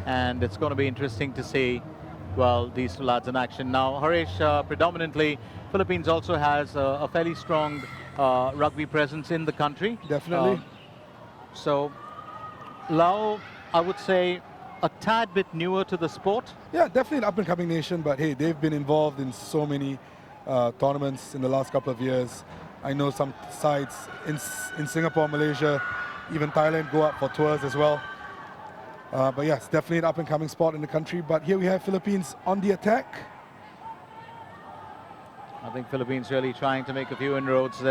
and it's going to be interesting to see, well, these two lads in action. Now, Harish, predominantly, Philippines also has a fairly strong rugby presence in the country. Definitely. So, LAO, I would say, a tad bit newer to the sport. Yeah, definitely an up-and-coming nation, but hey, they've been involved in so many tournaments in the last couple of years. I know some sides in Singapore, Malaysia, even Thailand go up for tours as well. But yeah, it's definitely an up-and-coming sport in the country. But here we have Philippines on the attack. I think Philippines really trying to make a few inroads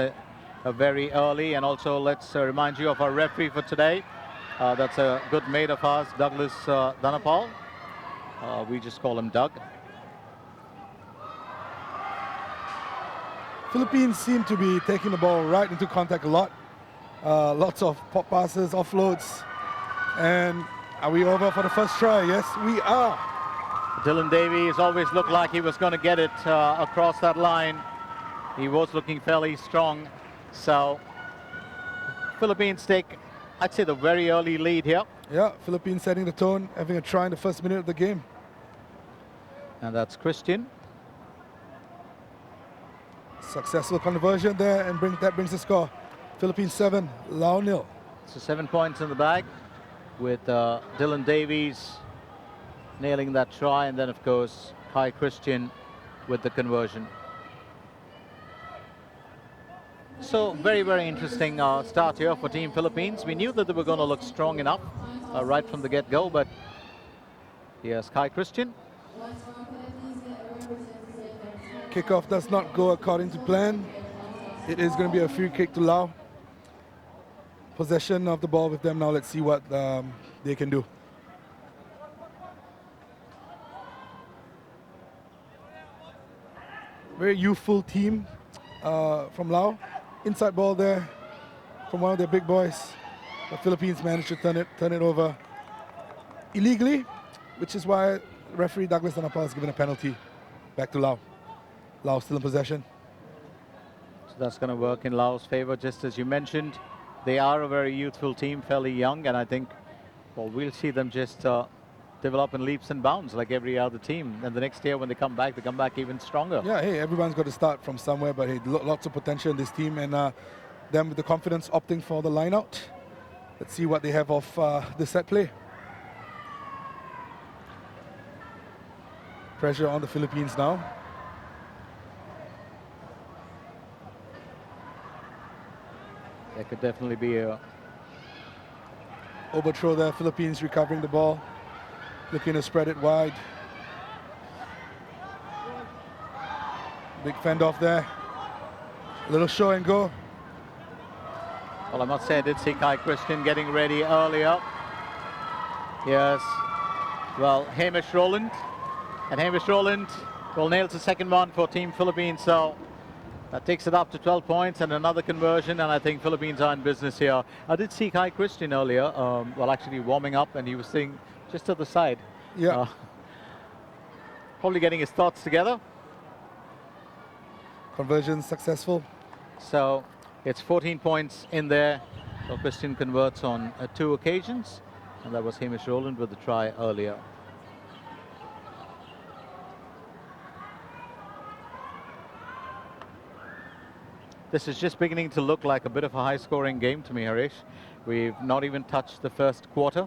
very early. And also, let's remind you of our referee for today. That's a good mate of ours, Douglas Dhanapal. We just call him Doug. Philippines seem to be taking the ball right into contact a lot. Lots of pop passes, offloads. And are we over for the first try? Yes, we are. Dylan Davies always looked like he was going to get it across that line. He was looking fairly strong. So Philippines take, I'd say, the very early lead here. Yeah, Philippines setting the tone, having a try in the first minute of the game. And that's Christian. Successful conversion there, and that brings the score. Philippines 7, LAO 0. So 7 points in the bag, with Dylan Davies nailing that try, and then of course Kai Christian with the conversion. So very, very interesting start here for Team Philippines. We knew that they were going to look strong enough right from the get-go, but here's Kai Christian. Kickoff does not go according to plan. It is going to be a free kick to LAO. Possession of the ball with them now. Let's see what they can do. Very youthful team from LAO. Inside ball there from one of their big boys. The Philippines managed to turn it over illegally, which is why referee Douglas Dhanapal has given a penalty back to LAO. LAO still in possession. So that's going to work in LAO's favor, just as you mentioned. They are a very youthful team, fairly young, and I think, well, we'll see them just develop in leaps and bounds like every other team. And the next year when they come back even stronger. Yeah, hey, everyone's got to start from somewhere, but hey, lots of potential in this team, and them with the confidence opting for the line out. Let's see what they have of the set play. Pressure on the Philippines now. There could definitely be a overthrow there. Philippines recovering the ball, looking to spread it wide. Big fend off there. A little show and go. Well, I must say I did see Kai Christian getting ready earlier. Yes. Well, Hamish Rowland. And Hamish Rowland will nail the second one for Team Philippines. So that takes it up to 12 points and another conversion, and I think Philippines are in business here. I did see Kai Christian earlier, well, actually warming up, and he was sitting just to the side. Yeah. Probably getting his thoughts together. Conversion successful. So it's 14 points in there. So Christian converts on 2 occasions, and that was Hamish Rowland with the try earlier. This is just beginning to look like a bit of a high-scoring game to me, Harish. We've not even touched the first quarter,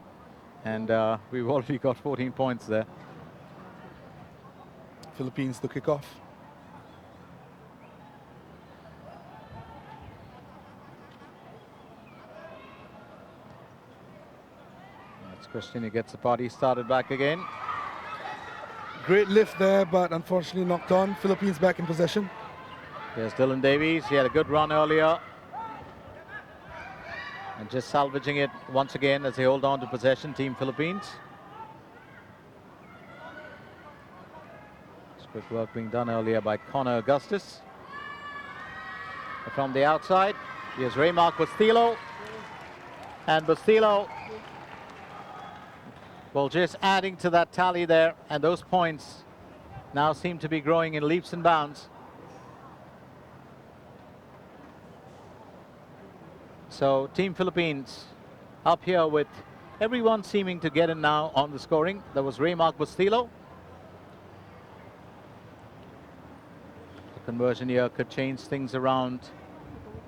and we've already got 14 points there. Philippines to kick off. That's Christian, he gets the party started back again. Great lift there, but unfortunately knocked on. Philippines back in possession. Here's Dylan Davies. He had a good run earlier. And just salvaging it once again as they hold on to possession, Team Philippines. It's good work being done earlier by Connor Augustus. From the outside, here's Raymark Bustillo. And Bustillo, well, just adding to that tally there. And those points now seem to be growing in leaps and bounds. So Team Philippines up here with everyone seeming to get in now on the scoring. There was Mark Bustillo. The conversion here could change things around.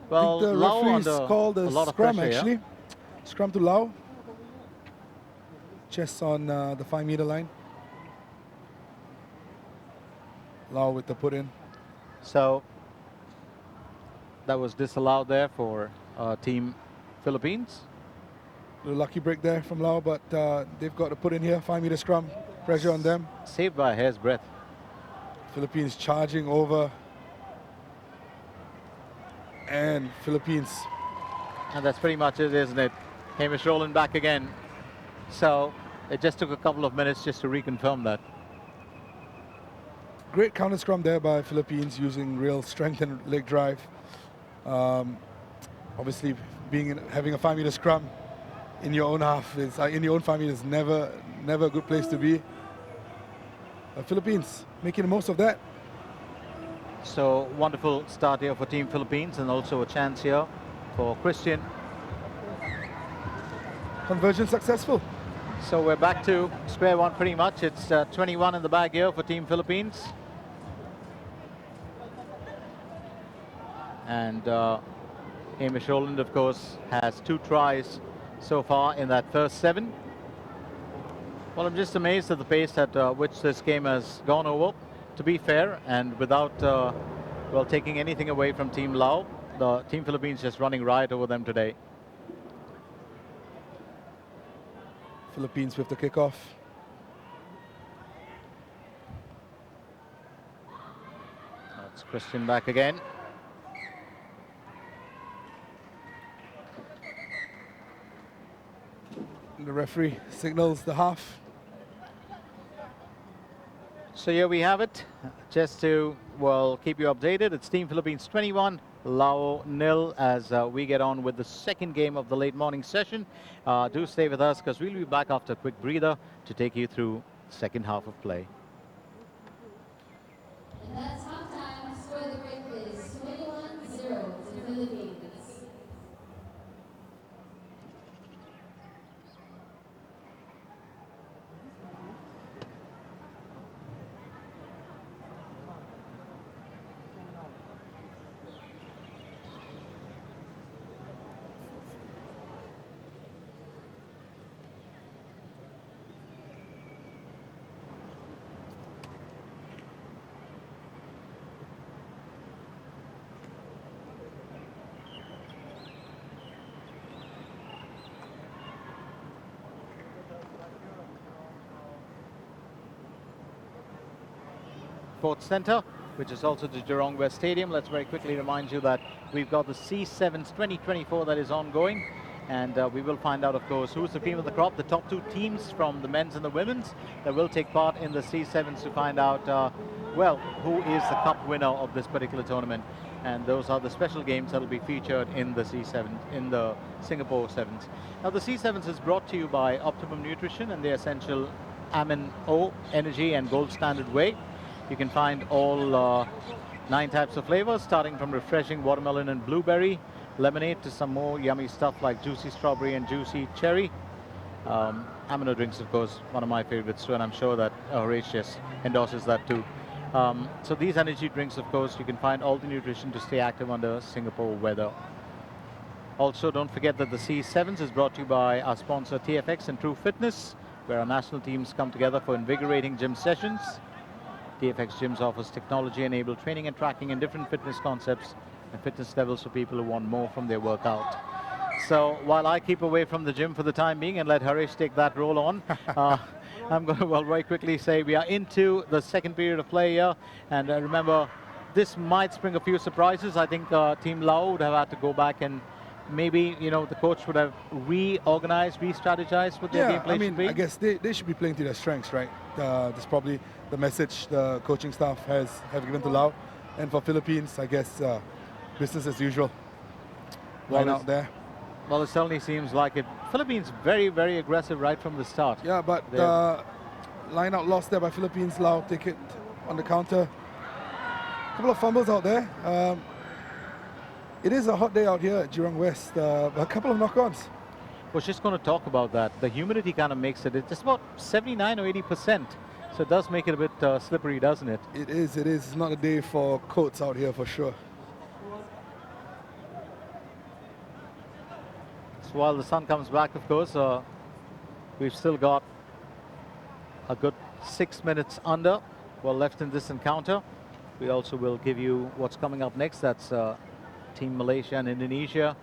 Well, I think the LAO referee's under called a a lot of scrum, pressure, yeah? actually. Scrum to LAO. Just on the 5-meter line. LAO with the put in. So that was disallowed there for Team Philippines. A lucky break there from LAO, but they've got to put in here. 5-meter scrum. Pressure on them. Saved by a hair's breadth. Philippines charging over. And Philippines. And that's pretty much it, isn't it? Hamish Rowland back again. So it just took a couple of minutes just to reconfirm that. Great counter scrum there by Philippines using real strength and leg drive. Obviously, having a 5-meter scrum in your own half is in your own 5 meters never a good place to be. Philippines making the most of that. So wonderful start here for Team Philippines, and also a chance here for Christian. Conversion successful. So we're back to square one pretty much. It's 21 in the bag here for Team Philippines. And Hamish Rowland, of course, has 2 tries so far in that first 7. Well, I'm just amazed at the pace at which this game has gone over. To be fair, and without well, taking anything away from Team LAO, the Team Philippines just running riot over them today. Philippines with the kickoff. That's Christian back again. The referee signals the half. So here we have it. Just to, well, keep you updated, it's Team Philippines 21, LAO 0 as we get on with the second game of the late morning session. Do stay with us because we'll be back after a quick breather to take you through the second half of play. And that's halftime. Score the break is 21-0 to Philippines. Sports Centre, which is also the Jurong West Stadium. Let's very quickly remind you that we've got the C7s 2024 that is ongoing, and we will find out, of course, who's the cream of the crop, the top 2 teams from the men's and the women's that will take part in the C7s to find out, well, who is the cup winner of this particular tournament. And those are the special games that will be featured in the C7, in the Singapore Sevens. Now, the C7s is brought to you by Optimum Nutrition and the essential Amin O Energy and Gold Standard Whey. You can find all 9 types of flavors, starting from refreshing watermelon and blueberry, lemonade, to some more yummy stuff like juicy strawberry and juicy cherry. Amino drinks, of course, one of my favorites too, and I'm sure that Horatius endorses that too. So these energy drinks, of course, you can find all the nutrition to stay active under Singapore weather. Also, don't forget that the C7s is brought to you by our sponsor TFX and True Fitness, where our national teams come together for invigorating gym sessions. TFX Gyms offers technology-enabled training and tracking in different fitness concepts and fitness levels for people who want more from their workout. So while I keep away from the gym for the time being and let Harish take that role on, I'm going to, well, very quickly say we are into the second period of play here. And remember, this might spring a few surprises. I think Team LAO would have had to go back and maybe, you know, the coach would have reorganized, re-strategized what their game play should be. I guess they should be playing to their strengths, right? That's probably the message the coaching staff have given to LAO. And for Philippines, I guess business as usual. Line out there. Well, it certainly seems like it. Philippines very, very aggressive right from the start. Yeah, but line out lost there by Philippines. LAO take it on the counter. A couple of fumbles out there. It is a hot day out here at Jurong West. A couple of knock-ons. was just going to talk about that. The humidity kind of makes it. It's just about 79 or 80%. So it does make it a bit slippery, doesn't it? It is. It is. It's not a day for coats out here for sure. So while the sun comes back, of course, we've still got a good 6 minutes under left in this encounter. We also will give you what's coming up next. That's Team Malaysia and Indonesia.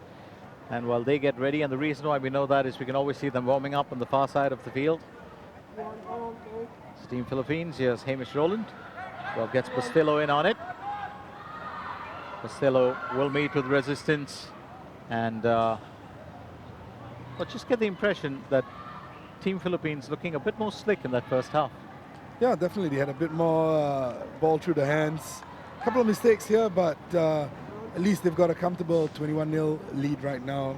And while they get ready, and the reason why we know that is we can always see them warming up on the far side of the field. It's Team Philippines. Here's Hamish Rowland. Well, gets Bustillo in on it. Bustillo will meet with resistance. And but just get the impression that Team Philippines looking a bit more slick in that first half. Yeah, definitely. They had a bit more ball through the hands. A couple of mistakes here, but at least they've got a comfortable 21-0 lead right now.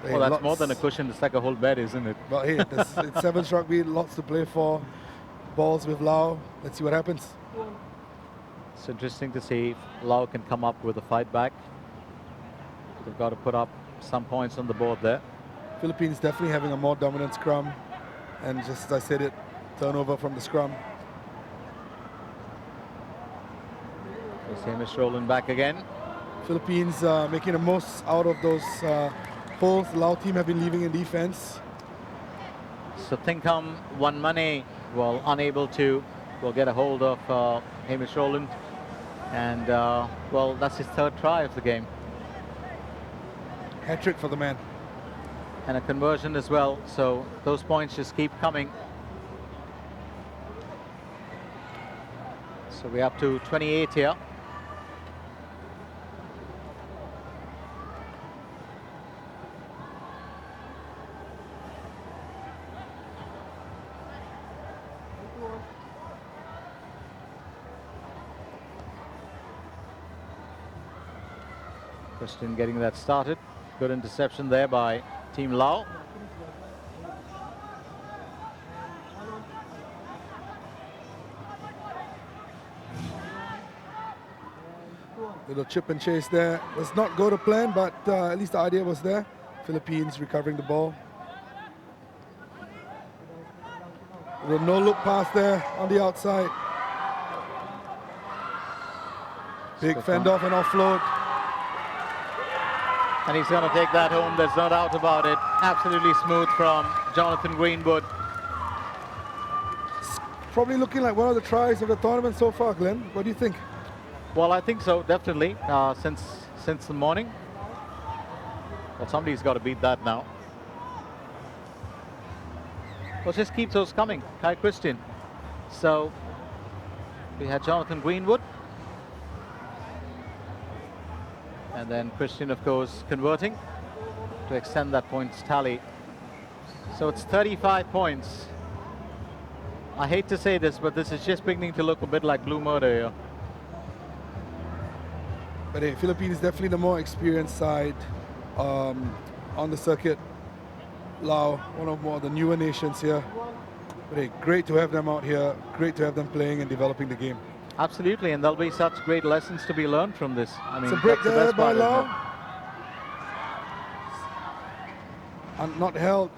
Well, that's more than a cushion. It's like a whole bed, isn't it? But hey, it's sevens rugby, lots to play for. Balls with LAO. Let's see what happens. It's interesting to see if LAO can come up with a fight back. They've got to put up some points on the board there. Philippines definitely having a more dominant scrum. And just as I said it, turnover from the scrum. There's Hamish Rowland back again. Philippines making the most out of those holes. The LAO team have been leaving in defense. So Thinkum Wanmane, well, unable to get a hold of Hamish Rowland. And, well, that's his third try of the game. Hat-trick for the man. And a conversion as well. So those points just keep coming. So we're up to 28 here. Christian getting that started. Good interception there by Team LAO. Little chip and chase there. Does not go to plan, but at least the idea was there. Philippines recovering the ball. With no look pass there on the outside. Big fend off and offload. And he's going to take that home, there's no doubt about it. Absolutely smooth from Jonathan Greenwood. It's probably looking like one of the tries of the tournament so far, Glenn. What do you think? Well, I think so, definitely, since the morning. Well, somebody's got to beat that now. Well, just keep those coming, Kai Christian. So, we had Jonathan Greenwood. And then Christian, of course, converting to extend that points tally. So it's 35 points. I hate to say this, but this is just beginning to look a bit like blue murder here. But hey, Philippines is definitely the more experienced side on the circuit. LAO, one of more the newer nations here. But hey, great to have them out here. Great to have them playing and developing the game. Absolutely, and there'll be such great lessons to be learned from this. I mean, it's a break that's the there best by part, LAO. And not held,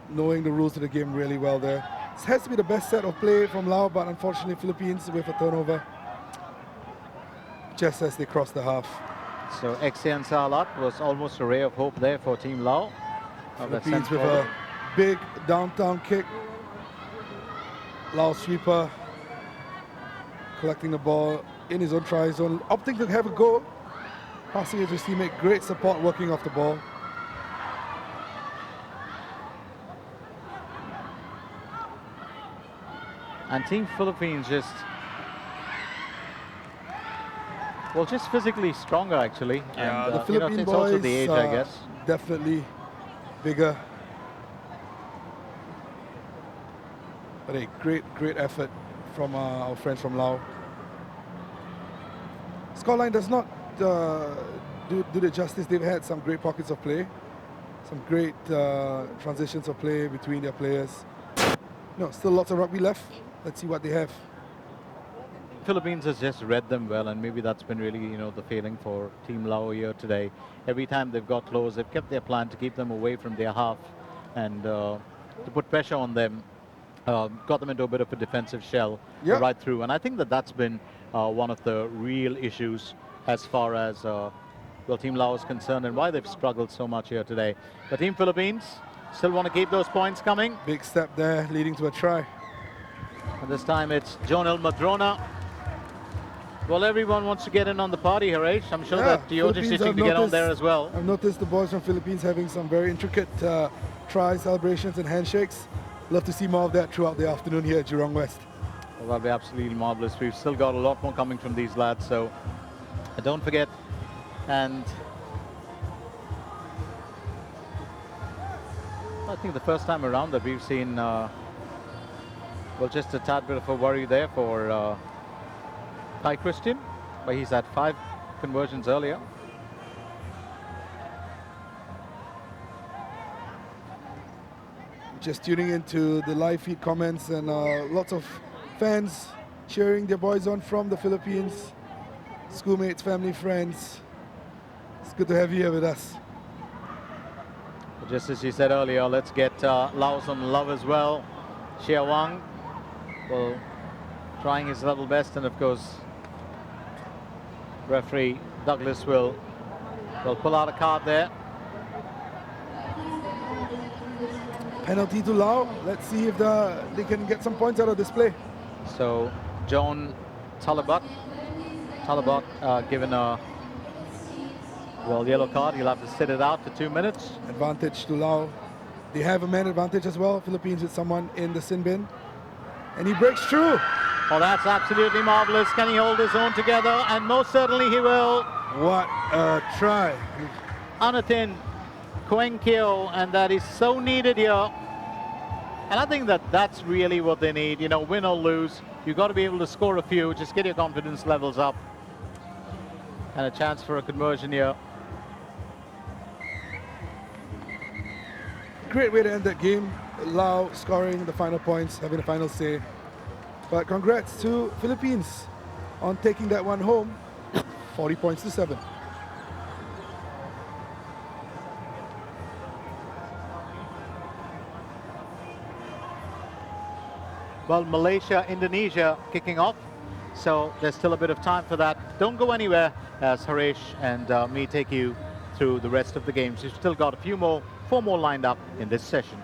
knowing the rules of the game really well there. This has to be the best set of play from LAO, but unfortunately Philippines with a turnover just as they cross the half. So Exian Salat was almost a ray of hope there for Team LAO. Philippines with a big downtown kick. LAO sweeper collecting the ball in his own try zone, opting to have a go. Passing it to his teammate, great support working off the ball. And Team Philippines just physically stronger actually. Yeah, and, the Philippine it's boys also the age, I guess. Definitely bigger. But a great effort from our friends from LAO. Scoreline does not do the justice. They've had some great pockets of play, some great transitions of play between their players. No, still lots of rugby left. Let's see what they have. Philippines has just read them well, and maybe that's been really, the failing for Team LAO here today. Every time they've got close, they've kept their plan to keep them away from their half and to put pressure on them, got them into a bit of a defensive shell Yeah. right through. And I think that that's been one of the real issues as far as Team LAO is concerned, and why they've struggled so much here today. But Team Philippines still want to keep those points coming. Big step there, leading to a try. And this time it's Jonel Madrona. Well, everyone wants to get in on the party, Harish. I'm sure Yeah, that you're just Philippines, itching I've to get on noticed- there as well. I've noticed the boys from Philippines having some very intricate try celebrations and handshakes. Love to see more of that throughout the afternoon here at Jurong West. Well, that'll be absolutely marvelous. We've still got a lot more coming from these lads, so don't forget. And I think the first time around that we've seen, just a tad bit of a worry there for Kai Christian, but he's had 5 conversions earlier. Just tuning into the live feed comments, and lots of fans cheering their boys on from the Philippines. Schoolmates, family, friends. It's good to have you here with us. Just as you said earlier, let's get Laos on love as well. Xia Wang, well, trying his level best, and of course, referee Douglas will pull out a card there. Penalty to Lao. Let's see if they can get some points out of this play. So John Talabot given a yellow card. He'll have to sit it out for 2 minutes. Advantage to Lao. They have a man advantage as well. Philippines with someone in the sin bin. And he breaks through. Oh, that's absolutely marvelous. Can he hold his own together? And most certainly he will. What a try. Anathin Kwenkyo, and that is so needed here. And I think that that's really what they need. Win or lose, you've got to be able to score a few. Just get your confidence levels up. And a chance for a conversion here. Great way to end that game. Lao scoring the final points, having the final say. But congrats to Philippines on taking that one home, 40 points to 7. Well, Malaysia, Indonesia kicking off. So there's still a bit of time for that. Don't go anywhere as Harish and me take you through the rest of the games. You've still got 4 more lined up in this session.